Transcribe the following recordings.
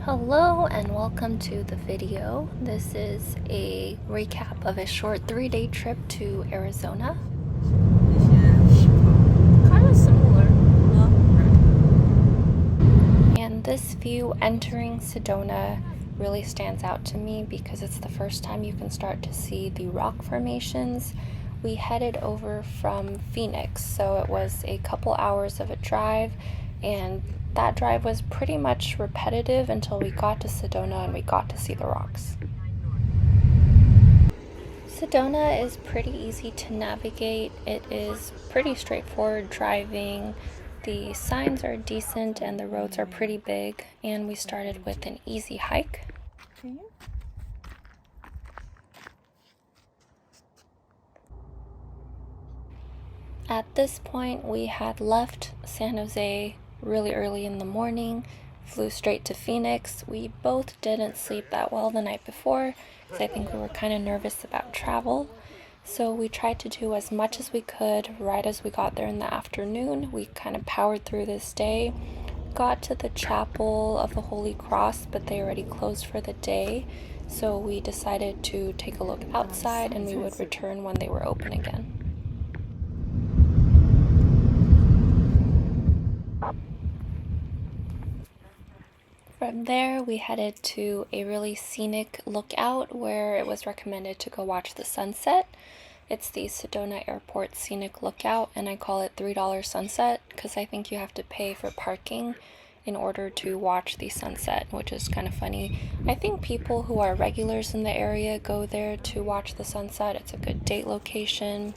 Hello and welcome to the video. This is a recap of a short 3-day trip to Arizona. Kind of similar. And this view entering Sedona really stands out to me because it's the first time you can start to see the rock formations. We headed over from Phoenix, so it was a couple hours of a drive, and that drive was pretty much repetitive until we got to Sedona and we got to see the rocks. Sedona is pretty easy to navigate. It is pretty straightforward driving. The signs are decent and the roads are pretty big, and we started with an easy hike. At this point, we had left San Jose really early in the morning, flew straight to Phoenix. We both didn't sleep that well the night before because I think we were kind of nervous about travel. So we tried to do as much as we could right as we got there in the afternoon. We kind of powered through this day. Got to the Chapel of the Holy Cross, but they already closed for the day. So we decided to take a look outside and we would return when they were open again. From there, we headed to a really scenic lookout where it was recommended to go watch the sunset. It's the Sedona Airport Scenic Lookout, and I call it $3 sunset because I think you have to pay for parking in order to watch the sunset, which is kind of funny. I think people who are regulars in the area go there to watch the sunset. It's a good date location,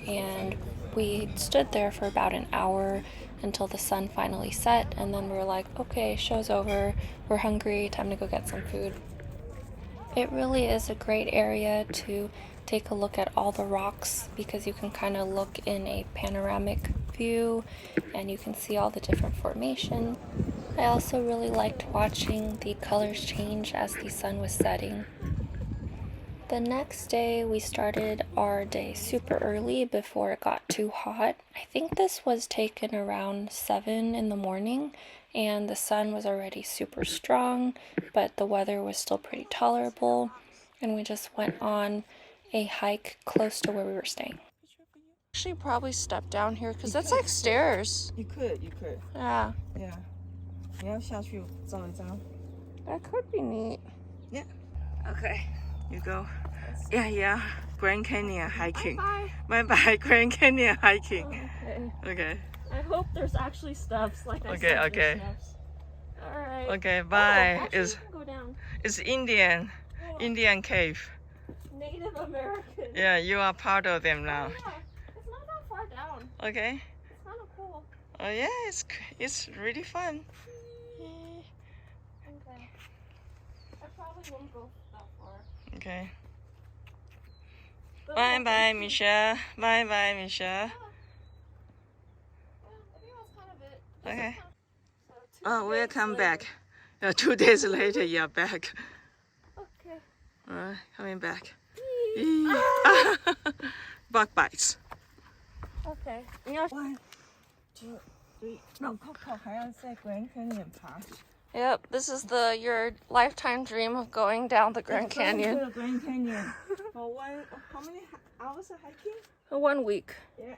and we stood there for about an hour until the sun finally set, and then we were like, okay, show's over, we're hungry, time to go get some food. It really is a great area to take a look at all the rocks because you can kind of look in a panoramic view and you can see all the different formations. I also really liked watching the colors change as the sun was setting. The next day, we started our day super early before it got too hot. I think this was taken around 7 in the morning, and the sun was already super strong, but the weather was still pretty tolerable, and we just went on a hike close to where we were staying. Actually, probably step down here because that's like stairs. You could. Yeah. Yeah. 你要下去照一张 That could be neat. Yeah. Okay. You go. Yeah. Grand Canyon hiking. Bye. Grand Canyon hiking. Okay. I hope there's actually steps, like I said. Okay. Steps. All right. Okay. Bye. Actually, you can go down. It's Indian cave. Native American. Yeah, you are part of them now. Yeah, it's not that far down. Okay. It's kind of cool. Oh yeah, it's really fun. Okay. I probably won't go that far. Okay. Bye, Michelle. Bye, Michelle. I think that's kind of it. Okay. So we'll come back. 2 days later, you're back. Okay. Alright, coming back. Bug bites. Okay. 1, 2, 3. No, Coco 还要在 Grand Canyon 爬. Yep, this is your lifetime dream of going down the Grand Canyon. The Grand Canyon. For how many hours of hiking? 1 week. Yeah.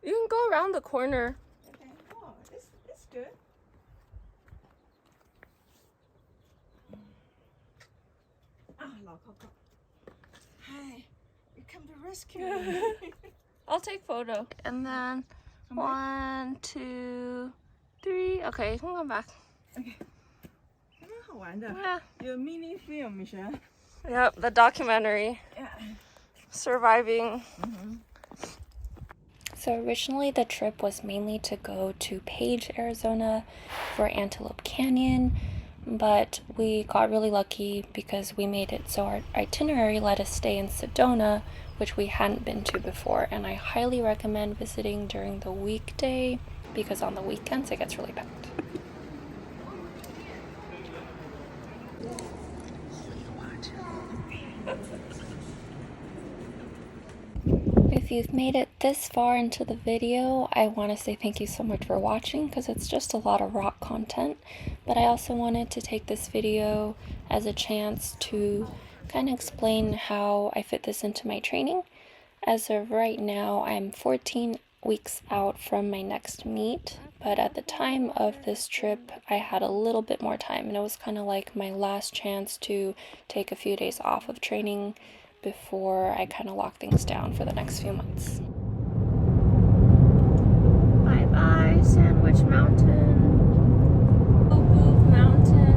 You can go around the corner. Okay. Oh, it's good. Coco. Hi. You come to rescue me. I'll take photo. And then 1, 2, 3. Okay, you can come back. Okay. 蛮好玩的. Yeah. Your mini film, Michelle. Yep, the documentary. Yeah. Surviving. So originally the trip was mainly to go to Page, Arizona for Antelope Canyon, but we got really lucky because we made it so our itinerary let us stay in Sedona, which we hadn't been to before, and I highly recommend visiting during the weekday because on the weekends it gets really packed. If you've made it this far into the video, I want to say thank you so much for watching because it's just a lot of rock content, but I also wanted to take this video as a chance to kind of explain how I fit this into my training. As of right now, I'm 14 weeks out from my next meet, but at the time of this trip, I had a little bit more time, and it was kind of like my last chance to take a few days off of training before I kind of lock things down for the next few months. Bye-bye, Sandwich Mountain. Boob Mountain.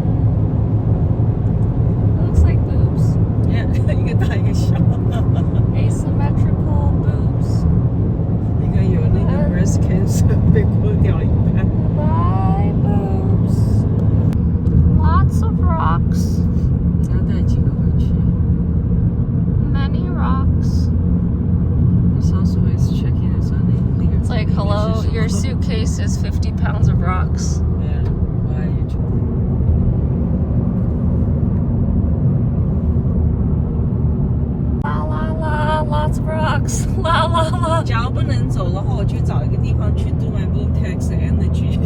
It looks like boobs. Yeah, 一个大一个小。 Asymmetrical boobs. 一个有那个 breast cancer 被割掉一半。 Bye, boobs. Lots of rocks. 要带几个回去？ Many rocks. It's also always checking us on the. It's like, hello, your suitcase is 50 pounds of rocks. Yeah, why are you trying? La la la, lots of rocks. La la la. 假如不能走的话，我去找一个地方去 do my vortex energy.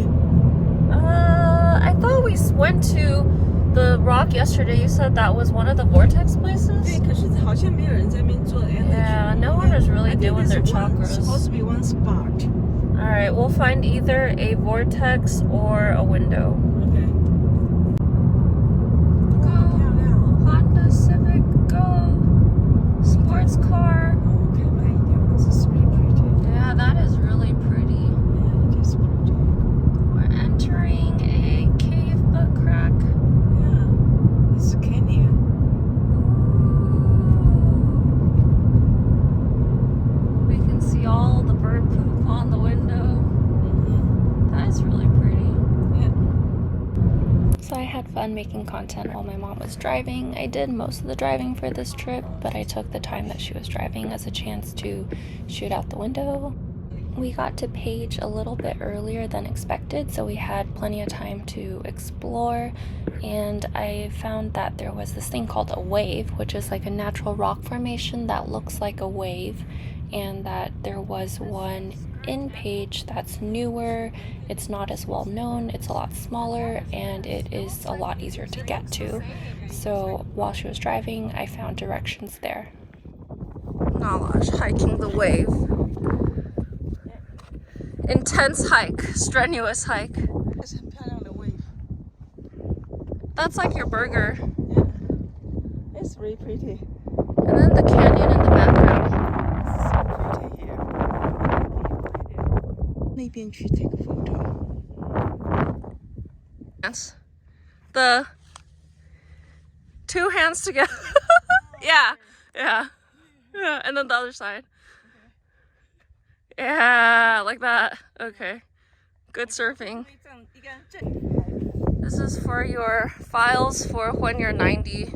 I thought we went to the rock yesterday. You said that was one of the vortex places? 对，可是好像没有人在那边做 energy. Yeah, no one is really doing their chakras. Supposed to be one spot. Alright, we'll find either a vortex or a window. Okay. Go! Honda Civic, go! Sports car. Oh, okay, this is really pretty. Yeah, that is really pretty. Yeah, it is pretty. We're entering a cave butt crack. Yeah, it's a canyon. We can see all the bird poop on the window. That is really pretty. Yeah. So I had fun making content while my mom was driving. I did most of the driving for this trip, but I took the time that she was driving as a chance to shoot out the window. We got to Page a little bit earlier than expected, so we had plenty of time to explore, and I found that there was this thing called a wave, which is like a natural rock formation that looks like a wave, and that there was one in Page that's newer. It's not as well known, it's a lot smaller, and it is a lot easier to get to. So while she was driving, I found directions there. Nalash hiking the wave. Intense hike, strenuous hike. It's a 很漂亮的 wave. That's like your burger. Yeah. It's really pretty. And then the canyon in the background. It's so pretty here. 那边去 take a photo. The two hands together. Yeah. And then the other side. Yeah, like that. Okay. Good surfing. This is for your files for when you're 90.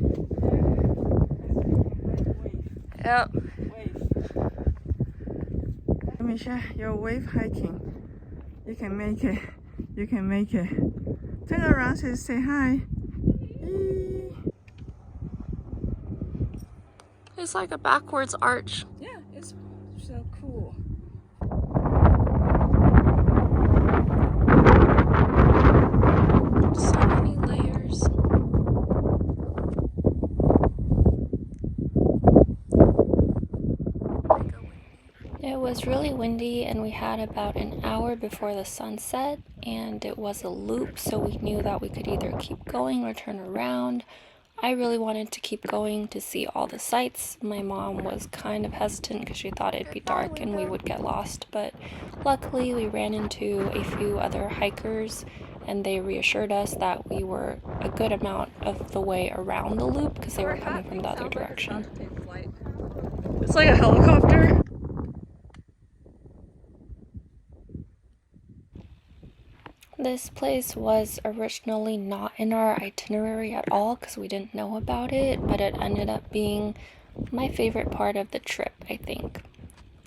Yep. Michelle, you're wave hiking. You can make it. You can make it. Turn around and say hi. It's like a backwards arch. Yeah, it's so cool. So many layers. It was really windy, and we had about an hour before the sun set, and it was a loop, so we knew that we could either keep going or turn around. I really wanted to keep going to see all the sights. My mom was kind of hesitant because she thought it'd be dark and we would get lost, but luckily we ran into a few other hikers, and they reassured us that we were a good amount of the way around the loop because they were coming from the other direction. It's like a helicopter. This place was originally not in our itinerary at all because we didn't know about it, but it ended up being my favorite part of the trip, I think.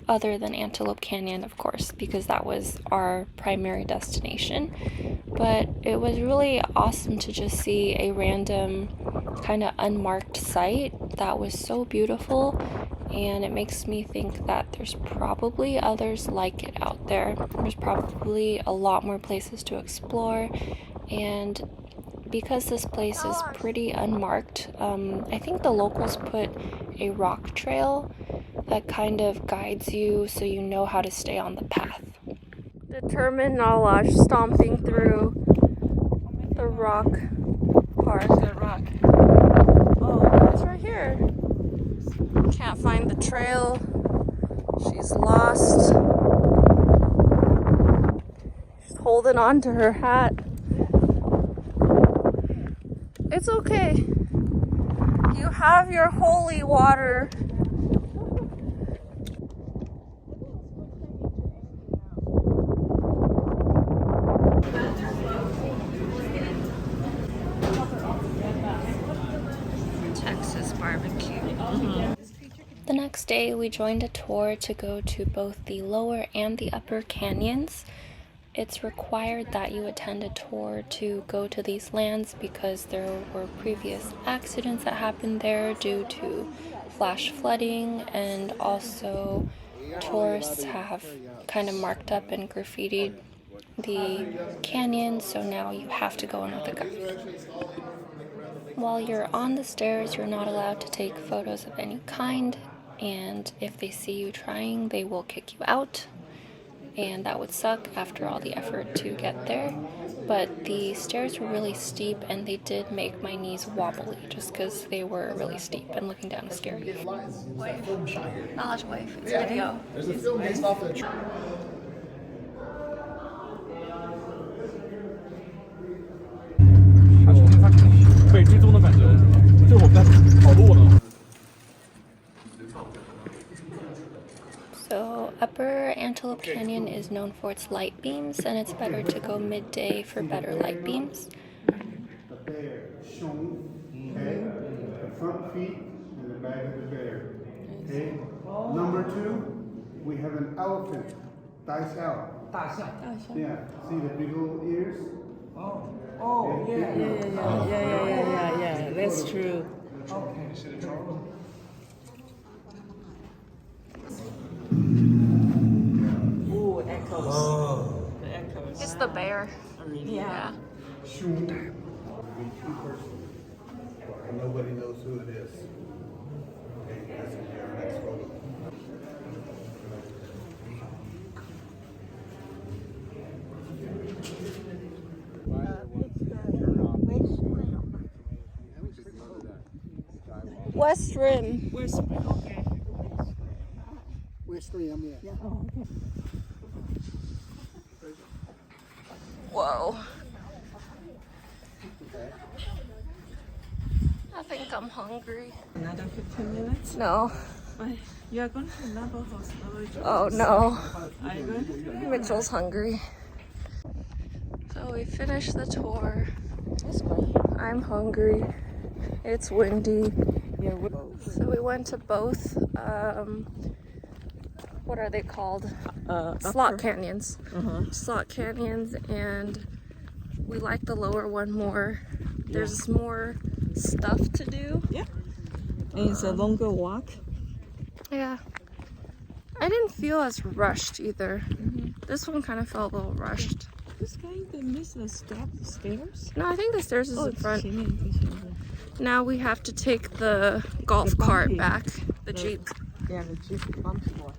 Other than Antelope Canyon, of course, because that was our primary destination. But it was really awesome to just see a random kind of unmarked site that was so beautiful, and it makes me think that there's probably others like it out there. There's probably a lot more places to explore, and because this place is pretty unmarked, I think the locals put a rock trail that kind of guides you so you know how to stay on the path. Determined knowledge stomping through the rock part. The rock. Oh, it's right here. Can't find the trail. She's lost. She's holding on to her hat. It's okay. You have your holy water. Texas barbecue. The next day, we joined a tour to go to both the lower and the upper canyons. It's required that you attend a tour to go to these lands because there were previous accidents that happened there due to flash flooding, and also tourists have kind of marked up and graffitied the canyon, so now you have to go in with a guide. While you're on the stairs, you're not allowed to take photos of any kind, and if they see you trying, they will kick you out. And that would suck after all the effort to get there. But the stairs were really steep, and they did make my knees wobbly just because they were really steep and looking down was scary. Wave. Knowledge wave. It's video. There's a film based off that. 被追踪的感觉，就我们在跑路呢。 So Upper Antelope Canyon is known for its light beams, and it's better to go midday for better light beams. The bear shown, okay? The front feet and the back of the bear. Okay? Number 2, we have an elephant. 大象. Yeah. See the big little ears? Oh, yeah. That's true. Ooh, echoes. The echoes. It's the bear. Yeah. Nobody knows who it is. Okay, that's gonna be our next photo. West Rim. Okay. West Rim, yeah. Oh, okay. Whoa. I think I'm hungry. Another 15 minutes? No. You are going to Navajo. Oh no. Are you going? Mitchell's hungry. So we finished the tour. That's great. I'm hungry. It's windy. Yeah. So we went to both, what are they called? Slot canyons. Slot canyons, and we like the lower one more. There's more stuff to do. Yeah. And it's a longer walk. Yeah. I didn't feel as rushed either. This one kind of felt a little rushed. This guy even missed the stairs? No, I think the stairs is in front. front. Now we have to take the golf cart back, the Jeep. Yeah, the Jeep bumps one.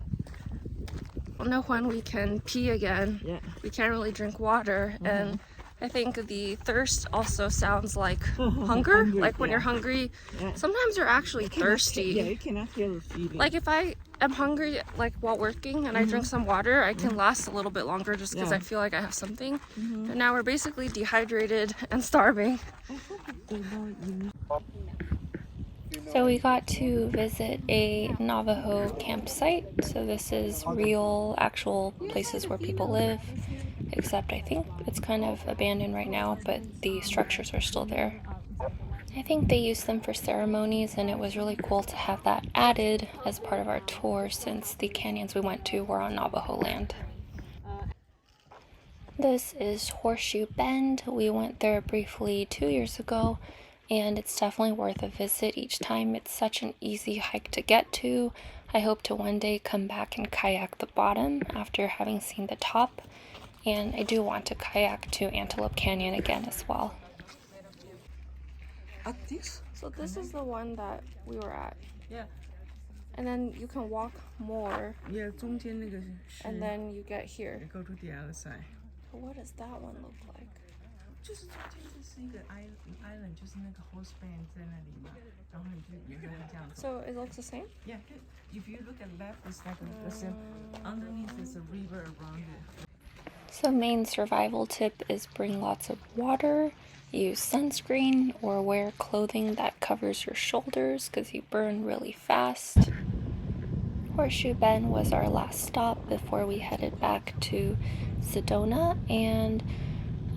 We'll know when we can pee again. Yeah. We can't really drink water, and I think the thirst also sounds like hunger. Hungry, Like when yeah. you're hungry, Yeah. sometimes you're actually thirsty. Yeah, you cannot feel the feeling. Like if I am hungry, like while working, and I drink some water, I can last a little bit longer just because Yeah. I feel like I have something. But now we're basically dehydrated and starving. So we got to visit a Navajo campsite. So this is real, actual places where people live, except I think it's kind of abandoned right now, but the structures are still there. I think they use them for ceremonies, and it was really cool to have that added as part of our tour since the canyons we went to were on Navajo land. This is Horseshoe Bend. We went there briefly 2 years ago, and it's definitely worth a visit each time. It's such an easy hike to get to. I hope to one day come back and kayak the bottom after having seen the top, and I do want to kayak to Antelope Canyon again as well. At this? So this is the one that we were at. Yeah. And then you can walk more, Yeah, 中间那个是 and then you get here. go to the other side. But what does that one look like? 就是中间这是一个 island， 就是那个 Horseshoe Bend 在那里嘛，然后你就沿着它这样走。 So it looks the same? Yeah, if you look at left, it's like the same. Underneath is a river around it. So main survival tip is bring lots of water, use sunscreen, or wear clothing that covers your shoulders because you burn really fast. Horseshoe Bend was our last stop before we headed back to Sedona, and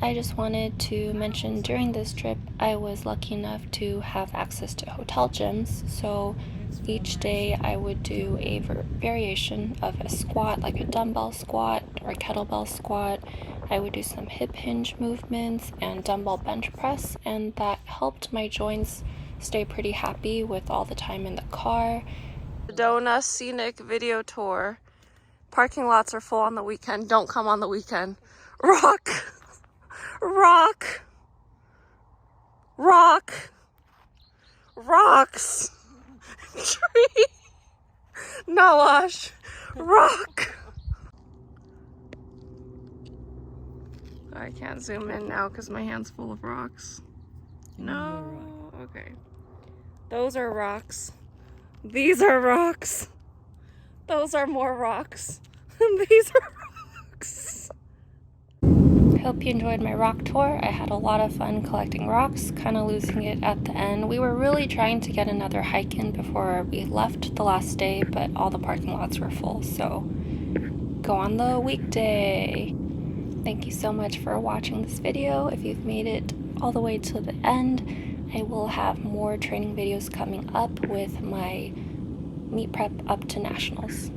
I just wanted to mention during this trip I was lucky enough to have access to hotel gyms, so each day I would do a variation of a squat, like a dumbbell squat or a kettlebell squat. I would do some hip hinge movements and dumbbell bench press, and that helped my joints stay pretty happy with all the time in the car. Sedona Scenic Video Tour. Parking lots are full on the weekend. Don't come on the weekend. Rock! Rock! Rock! Rocks! Tree! Nawash! Rock! I can't zoom in now because my hand's full of rocks. No. Okay. Those are rocks. These are rocks. Those are more rocks. These are rocks. I hope you enjoyed my rock tour. I had a lot of fun collecting rocks, kind of losing it at the end. We were really trying to get another hike in before we left the last day, but all the parking lots were full, so go on the weekday. Thank you so much for watching this video. If you've made it all the way to the end, I will have more training videos coming up with my meet prep up to nationals.